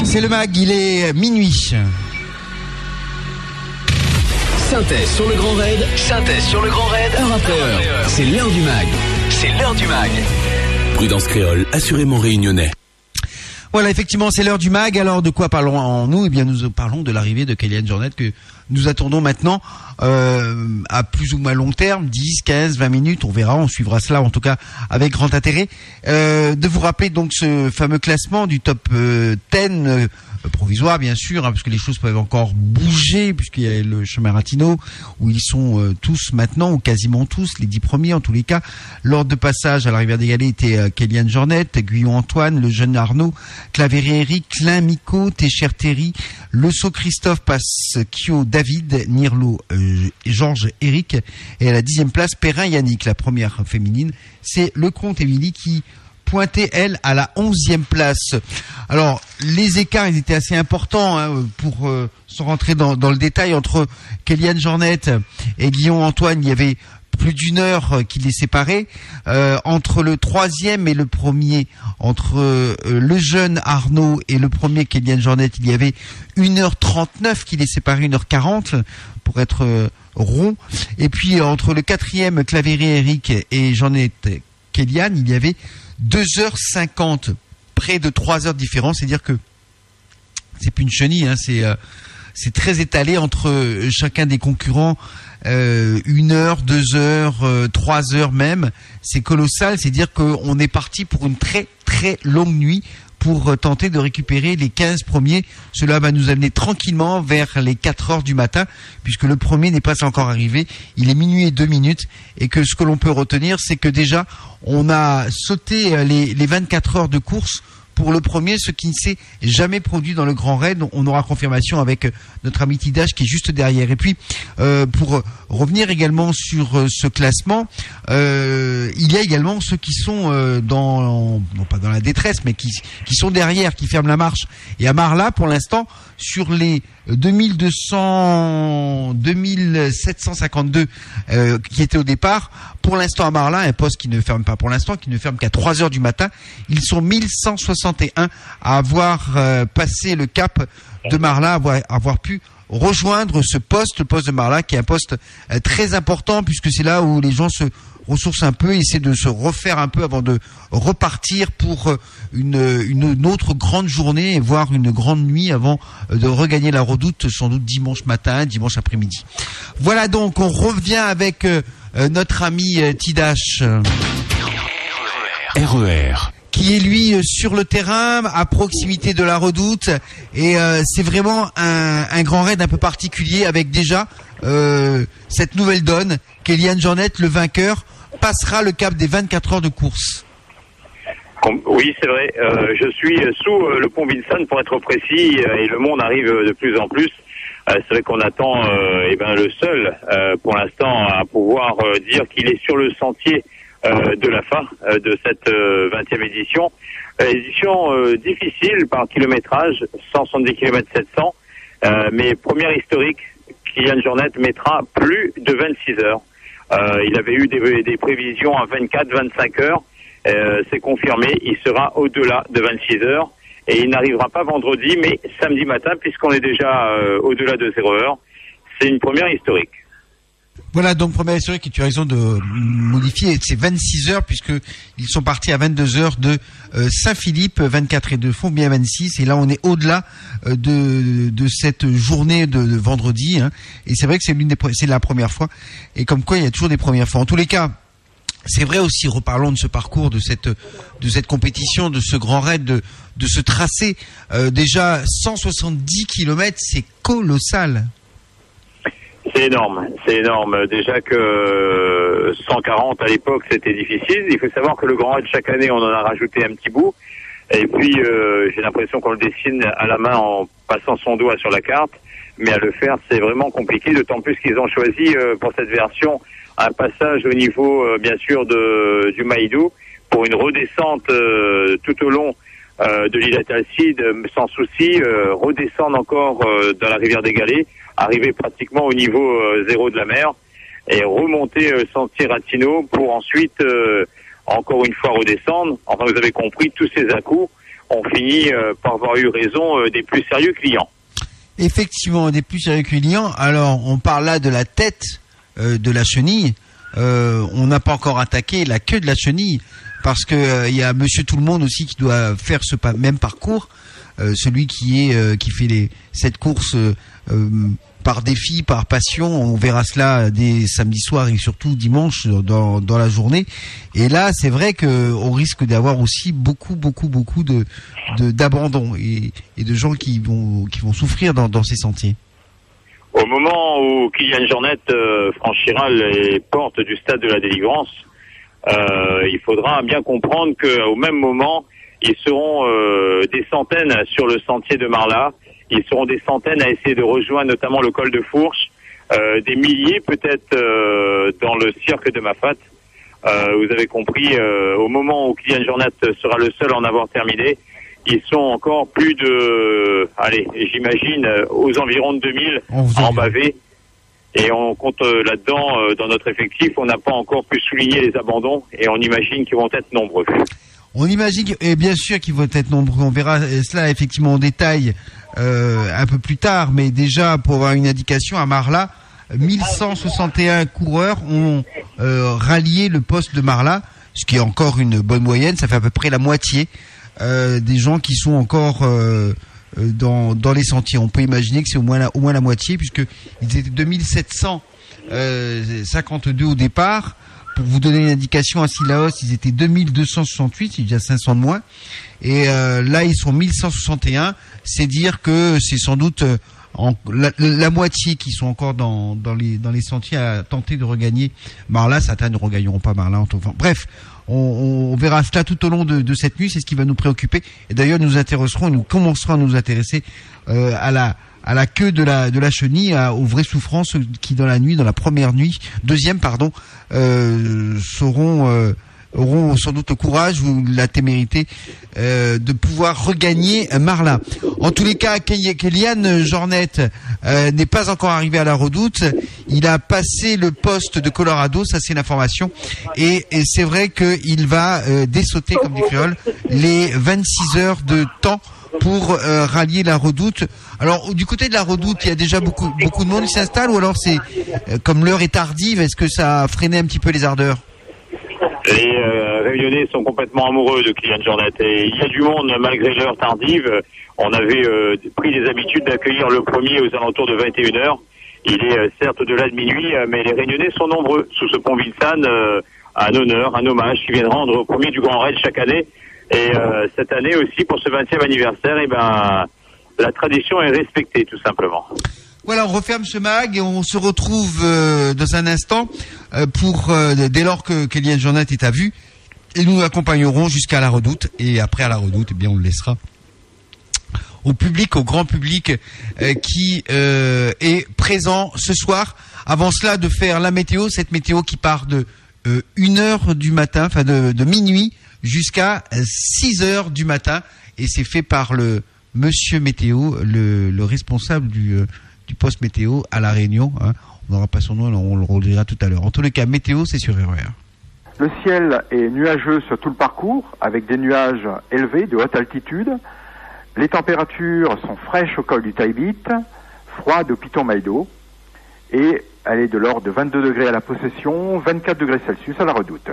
c'est le MAG, il est minuit. Synthèse sur le Grand Raid. Synthèse sur le Grand Raid. Heure après heure. C'est l'heure du MAG. C'est l'heure du MAG. Prudence Créole, assurément réunionnais. Voilà, effectivement, c'est l'heure du MAG. Alors, de quoi parlons-nous ? Eh bien, nous parlons de l'arrivée de Kéliane Jornet que nous attendons maintenant à plus ou moins long terme, 10, 15, 20 minutes. On verra, on suivra cela en tout cas avec grand intérêt. De vous rappeler donc ce fameux classement du top 10 provisoire bien sûr, hein, parce que les choses peuvent encore bouger, puisqu'il y a le chemin Ratinot où ils sont tous maintenant, ou quasiment tous, les 10 premiers en tous les cas. L'ordre de passage à la Rivière des Galets était Kéliane Jornet, Guyon Antoine, le jeune Arnaud, Claverie Eric, Klein Miko, Técher Terry, Le Sceau Christophe, Pasquio David, Nirlo Georges Eric, et à la 10e place Perrin Yannick, la première féminine. C'est Le Comte Émilie qui pointée, elle, à la 11e place. Alors, les écarts, ils étaient assez importants, hein, pour se rentrer dans le détail. Entre Kéliane Jornet et Guillaume Antoine, il y avait plus d'une heure qui les séparait. Entre le 3e et le premier, entre le jeune Arnaud et le premier Kéliane Jornet, il y avait 1h39 qui les séparait, 1h40 pour être rond. Et puis, entre le 4e Claverie Eric et Jornet Kéliane, il y avait 2h50, près de 3 heures de différence. C'est-à-dire que c'est plus une chenille, hein, c'est très étalé entre chacun des concurrents. 1 heure, 2 heures, 3 heures même, c'est colossal. C'est-à-dire qu'on est parti pour une très très longue nuit pour tenter de récupérer les 15 premiers. Cela va nous amener tranquillement vers les 4 heures du matin, puisque le premier n'est pas encore arrivé. Il est minuit et 2 minutes, et que ce que l'on peut retenir, c'est que déjà, on a sauté les 24 heures de course pour le premier, ce qui ne s'est jamais produit dans le Grand Raid. On aura confirmation avec notre ami Tidache qui est juste derrière. Et puis, pour revenir également sur ce classement, il y a également ceux qui sont non pas dans la détresse, mais qui sont derrière, qui ferment la marche. Et à Marla, pour l'instant, sur les 2752 qui étaient au départ, pour l'instant à Marla, un poste qui ne ferme pas pour l'instant, qui ne ferme qu'à 3 heures du matin, ils sont 1161 à avoir passé le cap de Marla, avoir pu rejoindre ce poste, le poste de Marla, qui est un poste très important, puisque c'est là où les gens se ressourcent un peu, essaient de se refaire un peu avant de repartir pour une autre grande journée, voire une grande nuit avant de regagner la Redoute, sans doute dimanche matin, dimanche après-midi. Voilà, donc on revient avec notre ami Tidache. RER. Qui est lui sur le terrain, à proximité de la Redoute, et c'est vraiment un grand raid un peu particulier, avec déjà cette nouvelle donne. Kéliane Jornet, le vainqueur, passera le cap des 24 heures de course. Oui, c'est vrai. Je suis sous le pont Vinson, pour être précis, et le monde arrive de plus en plus. C'est vrai qu'on attend le seul, pour l'instant, à pouvoir dire qu'il est sur le sentier de la fin de cette 20e édition. Édition difficile par kilométrage, 170 km 700, mais première historique, Kéliane Jornet mettra plus de 26 heures. Il avait eu des prévisions à 24-25 heures, c'est confirmé, il sera au-delà de 26 heures, et il n'arrivera pas vendredi, mais samedi matin, puisqu'on est déjà au-delà de 0 heure. C'est une première historique. Voilà, donc première historique, et tu as raison de modifier, c'est 26 heures, puisqu'ils sont partis à 22 heures de Saint-Philippe, 24 et 2 font bien 26, et là on est au-delà de cette journée de vendredi, hein, et c'est vrai que c'est la première fois, et comme quoi il y a toujours des premières fois. En tous les cas, c'est vrai aussi, reparlons de ce parcours, de cette compétition, de ce grand raid, de ce tracé, déjà 170 km, c'est colossal. C'est énorme. Déjà que 140 à l'époque, c'était difficile. Il faut savoir que le Grand Raid, chaque année, on en a rajouté un petit bout. Et puis, j'ai l'impression qu'on le dessine à la main en passant son doigt sur la carte. Mais à le faire, c'est vraiment compliqué, d'autant plus qu'ils ont choisi pour cette version un passage au niveau, bien sûr, du Maïdou, pour une redescente tout au long de l'île Atalcide, sans souci, redescendre encore dans la rivière des Galets, arriver pratiquement au niveau zéro de la mer, et remonter sentier Ratinot pour ensuite, encore une fois, redescendre. Enfin, vous avez compris, tous ces à-coups, on finit par avoir eu raison des plus sérieux clients. Effectivement, des plus sérieux clients. Alors, on parle là de la tête de la chenille. On n'a pas encore attaqué la queue de la chenille, parce que il y a Monsieur Tout le Monde aussi qui doit faire ce même parcours. Celui qui fait cette course par défi, par passion. On verra cela dès samedi soir et surtout dimanche dans la journée. Et là, c'est vrai que on risque d'avoir aussi beaucoup d'abandon et de gens qui vont souffrir dans ces sentiers. Au moment où Kylian Jornet franchira les portes du stade de la Délivrance, il faudra bien comprendre qu'au même moment, ils seront des centaines sur le sentier de Marla. Ils seront des centaines à essayer de rejoindre notamment le col de Fourche, des milliers peut-être dans le cirque de Mafat. Vous avez compris, au moment où Kylian Jornet sera le seul à en avoir terminé, ils sont encore plus de, j'imagine, aux environs de 2000 en bavé. Et on compte là-dedans, dans notre effectif, on n'a pas encore pu souligner les abandons et on imagine qu'ils vont être nombreux. On imagine, et bien sûr qu'ils vont être nombreux. On verra cela effectivement en détail un peu plus tard, mais déjà pour avoir une indication, à Marla, 1161 coureurs ont rallié le poste de Marla, ce qui est encore une bonne moyenne. Ça fait à peu près la moitié des gens qui sont encore dans les sentiers. On peut imaginer que c'est au moins la moitié, puisque ils étaient 2752 au départ. Pour vous donner une indication, à Sillaos, ils étaient 2268, c'est déjà 500 de moins. Et là, ils sont 1161. C'est dire que c'est sans doute la moitié qui sont encore dans les sentiers à tenter de regagner Marla. Certains ne regagneront pas Marla. Enfin, bref, on verra cela tout au long de cette nuit. C'est ce qui va nous préoccuper. Et d'ailleurs, nous commencerons à nous intéresser à la queue de la chenille, aux vraies souffrances qui dans la deuxième, auront sans doute le courage ou la témérité de pouvoir regagner Marla. En tous les cas, Kylian Jornet n'est pas encore arrivé à la Redoute. Il a passé le poste de Colorado, ça c'est l'information, et c'est vrai qu'il va dessauter, comme dit Créole, les 26 heures de temps pour rallier la Redoute. Alors du côté de la Redoute, il y a déjà beaucoup de monde qui s'installe, ou alors c'est comme l'heure est tardive, est-ce que ça a freiné un petit peu les ardeurs? Les Réunionnais sont complètement amoureux de Kylian Jornet et il y a du monde malgré l'heure tardive. On avait pris des habitudes d'accueillir le premier aux alentours de 21h. Il est certes au-delà de minuit, mais les Réunionnais sont nombreux sous ce pont Vilsan, un honneur, un hommage qui vient rendre au premier du Grand Raid chaque année. Et cette année aussi, pour ce 20e anniversaire, la tradition est respectée tout simplement. Voilà, on referme ce mag et on se retrouve dans un instant dès lors que Kylian Jornet est à vue, et nous l'accompagnerons jusqu'à la Redoute, et après à la Redoute, on le laissera au grand public qui est présent ce soir. Avant cela, de faire la météo, cette météo qui part de 1h du matin, enfin de minuit jusqu'à 6h du matin, et c'est fait par le monsieur météo, le responsable du poste météo à La Réunion. On n'aura pas son nom, on le redira tout à l'heure. En tous les cas, météo, c'est sur RER. Le ciel est nuageux sur tout le parcours, avec des nuages élevés de haute altitude. Les températures sont fraîches au col du Taibit, froides au Piton Maïdo, et elle est de l'ordre de 22 degrés à la Possession, 24 degrés Celsius à la Redoute.